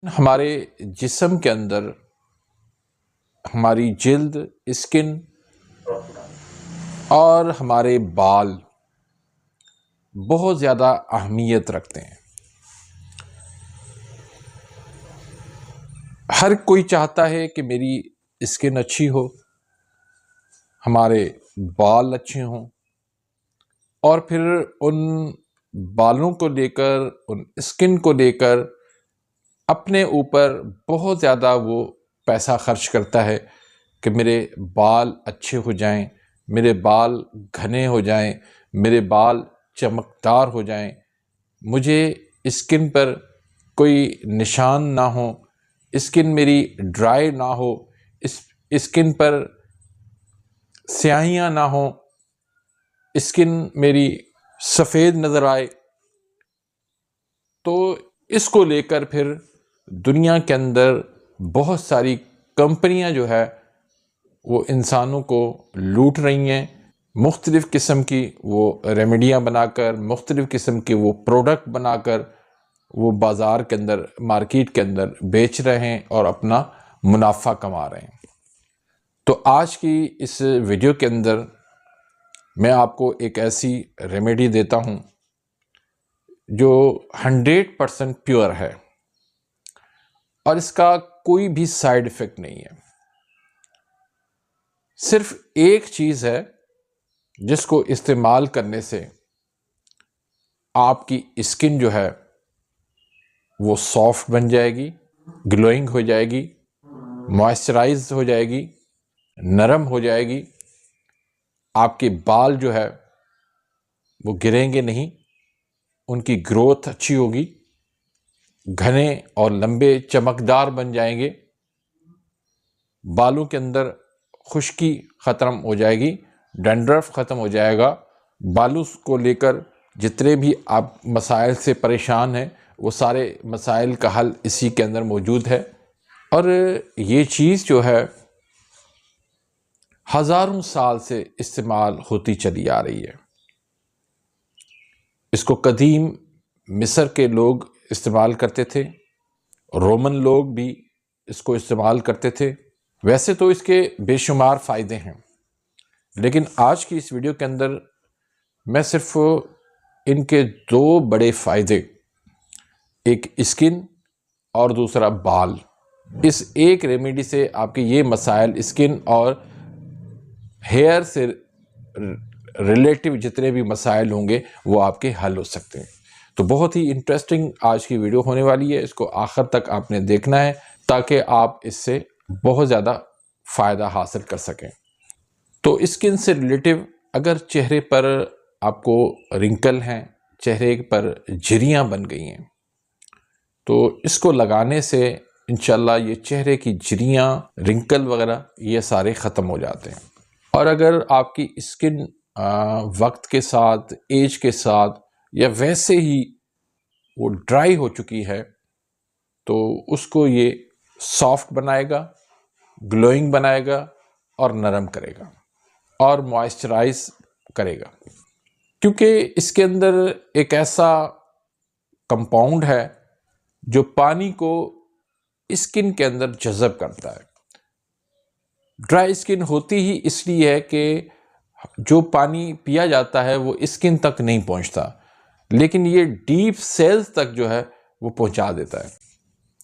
ہمارے جسم کے اندر ہماری جلد، اسکن اور ہمارے بال بہت زیادہ اہمیت رکھتے ہیں۔ ہر کوئی چاہتا ہے کہ میری اسکن اچھی ہو، ہمارے بال اچھے ہوں، اور پھر ان بالوں کو لے کر، ان اسکن کو لے کر اپنے اوپر بہت زیادہ وہ پیسہ خرچ کرتا ہے کہ میرے بال اچھے ہو جائیں، میرے بال گھنے ہو جائیں، میرے بال چمکدار ہو جائیں، مجھے اسکن پر کوئی نشان نہ ہو، اسکن میری ڈرائی نہ ہو، اسکن پر سیاہیاں نہ ہوں، اسکن میری سفید نظر آئے۔ تو اس کو لے کر پھر دنیا کے اندر بہت ساری کمپنیاں جو ہے وہ انسانوں کو لوٹ رہی ہیں، مختلف قسم کی وہ ریمیڈیاں بنا کر، مختلف قسم کے وہ پروڈکٹ بنا کر وہ بازار کے اندر، مارکیٹ کے اندر بیچ رہے ہیں اور اپنا منافع کما رہے ہیں۔ تو آج کی اس ویڈیو کے اندر میں آپ کو ایک ایسی ریمیڈی دیتا ہوں جو 100% پیور ہے اور اس کا کوئی بھی سائیڈ ایفیکٹ نہیں ہے۔ صرف ایک چیز ہے جس کو استعمال کرنے سے آپ کی اسکن جو ہے وہ سافٹ بن جائے گی، گلوئنگ ہو جائے گی، موئسچرائز ہو جائے گی، نرم ہو جائے گی، آپ کے بال جو ہے وہ گریں گے نہیں، ان کی گروتھ اچھی ہوگی، گھنے اور لمبے چمکدار بن جائیں گے، بالوں کے اندر خشکی ختم ہو جائے گی، ڈینڈرف ختم ہو جائے گا، بالوں کو لے کر جتنے بھی آپ مسائل سے پریشان ہیں وہ سارے مسائل کا حل اسی کے اندر موجود ہے۔ اور یہ چیز جو ہے ہزاروں سال سے استعمال ہوتی چلی آ رہی ہے۔ اس کو قدیم مصر کے لوگ استعمال کرتے تھے، رومن لوگ بھی اس کو استعمال کرتے تھے۔ ویسے تو اس کے بے شمار فائدے ہیں، لیکن آج کی اس ویڈیو کے اندر میں صرف ان کے دو بڑے فائدے، ایک اسکن اور دوسرا بال، اس ایک ریمیڈی سے آپ کے یہ مسائل اسکن اور ہیئر سے ریلیٹیو جتنے بھی مسائل ہوں گے وہ آپ کے حل ہو سکتے ہیں۔ تو بہت ہی انٹرسٹنگ آج کی ویڈیو ہونے والی ہے، اس کو آخر تک آپ نے دیکھنا ہے تاکہ آپ اس سے بہت زیادہ فائدہ حاصل کر سکیں۔ تو اسکن سے ریلیٹیو، اگر چہرے پر آپ کو رنکل ہیں، چہرے پر جھریاں بن گئی ہیں، تو اس کو لگانے سے انشاءاللہ یہ چہرے کی جھریاں، رنکل وغیرہ یہ سارے ختم ہو جاتے ہیں۔ اور اگر آپ کی اسکن وقت کے ساتھ، ایج کے ساتھ یا ویسے ہی وہ ڈرائی ہو چکی ہے تو اس کو یہ سافٹ بنائے گا، گلوئنگ بنائے گا اور نرم کرے گا اور موئسچرائز کرے گا، کیونکہ اس کے اندر ایک ایسا کمپاؤنڈ ہے جو پانی کو اسکن کے اندر جذب کرتا ہے۔ ڈرائی اسکن ہوتی ہی اس لیے ہے کہ جو پانی پیا جاتا ہے وہ اسکن تک نہیں پہنچتا، لیکن یہ ڈیپ سیلز تک جو ہے وہ پہنچا دیتا ہے،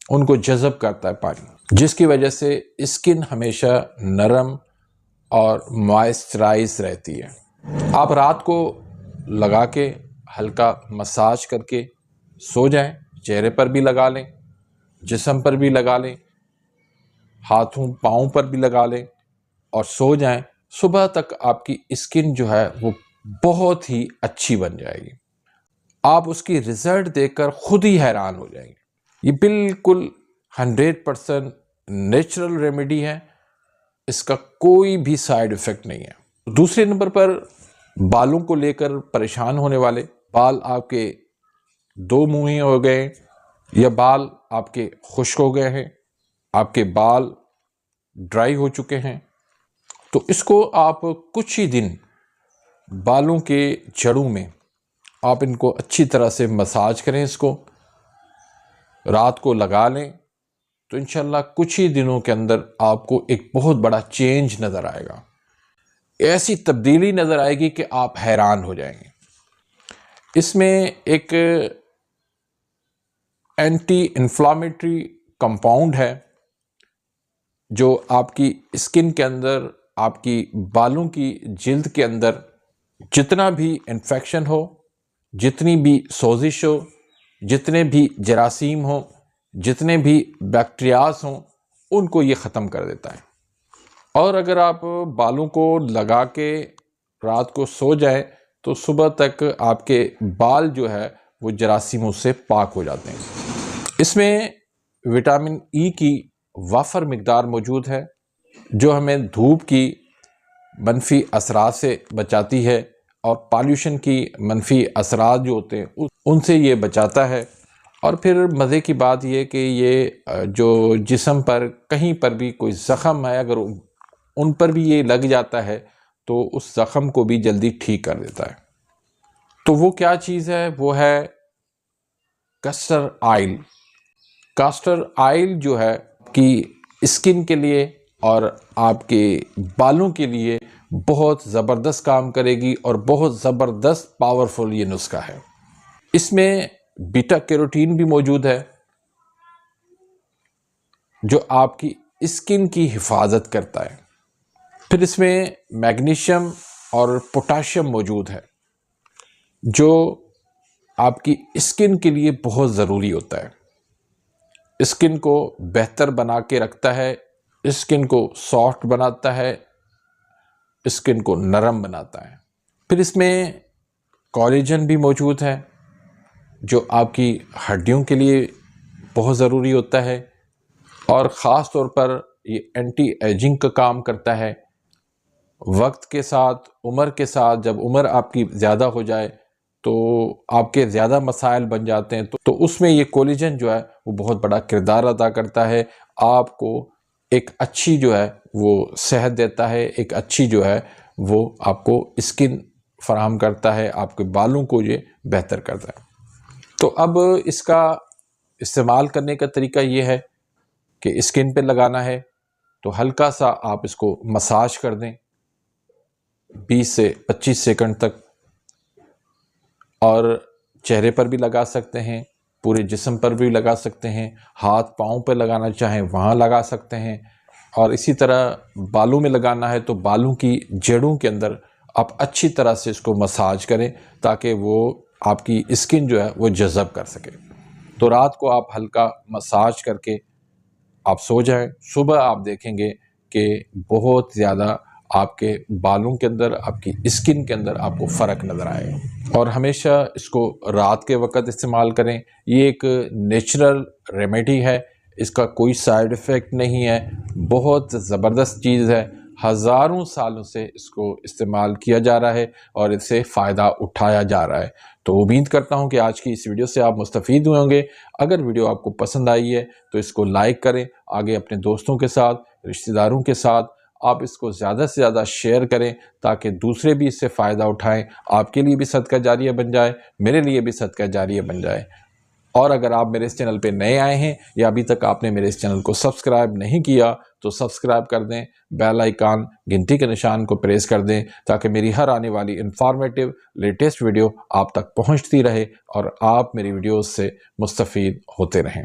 ان کو جذب کرتا ہے پانی، جس کی وجہ سے اسکن ہمیشہ نرم اور موئسچرائز رہتی ہے۔ آپ رات کو لگا کے ہلکا مساج کر کے سو جائیں، چہرے پر بھی لگا لیں، جسم پر بھی لگا لیں، ہاتھوں پاؤں پر بھی لگا لیں اور سو جائیں۔ صبح تک آپ کی اسکن جو ہے وہ بہت ہی اچھی بن جائے گی، آپ اس کی رزلٹ دیکھ کر خود ہی حیران ہو جائیں گے۔ یہ بالکل 100% نیچرل ریمیڈی ہے، اس کا کوئی بھی سائیڈ ایفیکٹ نہیں ہے۔ دوسرے نمبر پر بالوں کو لے کر پریشان ہونے والے، بال آپ کے دو منہی ہو گئے یا بال آپ کے خشک ہو گئے ہیں، آپ کے بال ڈرائی ہو چکے ہیں، تو اس کو آپ کچھ ہی دن بالوں کے جڑوں میں آپ ان کو اچھی طرح سے مساج کریں، اس کو رات کو لگا لیں، تو انشاءاللہ کچھ ہی دنوں کے اندر آپ کو ایک بہت بڑا چینج نظر آئے گا، ایسی تبدیلی نظر آئے گی کہ آپ حیران ہو جائیں گے۔ اس میں ایک اینٹی انفلامیٹری کمپاؤنڈ ہے جو آپ کی اسکن کے اندر، آپ کی بالوں کی جلد کے اندر جتنا بھی انفیکشن ہو، جتنی بھی سوزش ہو، جتنے بھی جراثیم ہوں، جتنے بھی بیکٹیریاز ہوں، ان کو یہ ختم کر دیتا ہے۔ اور اگر آپ بالوں کو لگا کے رات کو سو جائیں تو صبح تک آپ کے بال جو ہے وہ جراثیموں سے پاک ہو جاتے ہیں۔ اس میں وٹامن ای کی وافر مقدار موجود ہے جو ہمیں دھوپ کی منفی اثرات سے بچاتی ہے اور پالیوشن کی منفی اثرات جو ہوتے ہیں ان سے یہ بچاتا ہے۔ اور پھر مزے کی بات یہ کہ یہ جو جسم پر کہیں پر بھی کوئی زخم ہے، اگر ان پر بھی یہ لگ جاتا ہے تو اس زخم کو بھی جلدی ٹھیک کر دیتا ہے۔ تو وہ کیا چیز ہے؟ وہ ہے کاسٹر آئل۔ کاسٹر آئل جو ہے کہ اسکن کے لیے اور آپ کے بالوں کے لیے بہت زبردست کام کرے گی اور بہت زبردست پاورفل یہ نسخہ ہے۔ اس میں بیٹا کیروٹین بھی موجود ہے جو آپ کی اسکن کی حفاظت کرتا ہے۔ پھر اس میں میگنیشیم اور پوٹاشیم موجود ہے جو آپ کی اسکن کے لیے بہت ضروری ہوتا ہے، اسکن کو بہتر بنا کے رکھتا ہے، اسکن کو سافٹ بناتا ہے، اسکن کو نرم بناتا ہے۔ پھر اس میں کولیجن بھی موجود ہے جو آپ کی ہڈیوں کے لیے بہت ضروری ہوتا ہے، اور خاص طور پر یہ اینٹی ایجنگ کا کام کرتا ہے۔ وقت کے ساتھ، عمر کے ساتھ، جب عمر آپ کی زیادہ ہو جائے تو آپ کے زیادہ مسائل بن جاتے ہیں تو اس میں یہ کولیجن جو ہے وہ بہت بڑا کردار ادا کرتا ہے، آپ کو ایک اچھی جو ہے وہ صحت دیتا ہے، ایک اچھی جو ہے وہ آپ کو اسکن فراہم کرتا ہے، آپ کے بالوں کو یہ بہتر کرتا ہے۔ تو اب اس کا استعمال کرنے کا طریقہ یہ ہے کہ اسکن پہ لگانا ہے تو ہلکا سا آپ اس کو مساج کر دیں 20 سے 25 سیکنڈ تک، اور چہرے پر بھی لگا سکتے ہیں، پورے جسم پر بھی لگا سکتے ہیں، ہاتھ پاؤں پہ لگانا چاہیں وہاں لگا سکتے ہیں، اور اسی طرح بالوں میں لگانا ہے تو بالوں کی جڑوں کے اندر آپ اچھی طرح سے اس کو مساج کریں تاکہ وہ آپ کی اسکن جو ہے وہ جذب کر سکے۔ تو رات کو آپ ہلکا مساج کر کے آپ سو جائیں، صبح آپ دیکھیں گے کہ بہت زیادہ آپ کے بالوں کے اندر، آپ کی اسکن کے اندر آپ کو فرق نظر آئے گا۔ اور ہمیشہ اس کو رات کے وقت استعمال کریں، یہ ایک نیچرل ریمیڈی ہے، اس کا کوئی سائیڈ ایفیکٹ نہیں ہے، بہت زبردست چیز ہے، ہزاروں سالوں سے اس کو استعمال کیا جا رہا ہے اور اس سے فائدہ اٹھایا جا رہا ہے۔ تو امید کرتا ہوں کہ آج کی اس ویڈیو سے آپ مستفید ہوئے ہوں گے۔ اگر ویڈیو آپ کو پسند آئی ہے تو اس کو لائک کریں، آگے اپنے دوستوں کے ساتھ، رشتہ داروں کے ساتھ آپ اس کو زیادہ سے زیادہ شیئر کریں تاکہ دوسرے بھی اس سے فائدہ اٹھائیں، آپ کے لیے بھی صدقہ جاریہ بن جائے، میرے لیے بھی صدقہ جاریہ بن جائے۔ اور اگر آپ میرے اس چینل پہ نئے آئے ہیں یا ابھی تک آپ نے میرے اس چینل کو سبسکرائب نہیں کیا تو سبسکرائب کر دیں، بیل آئیکن گھنٹی کے نشان کو پریس کر دیں تاکہ میری ہر آنے والی انفارمیٹیو لیٹسٹ ویڈیو آپ تک پہنچتی رہے اور آپ میری ویڈیوز سے مستفید ہوتے رہیں۔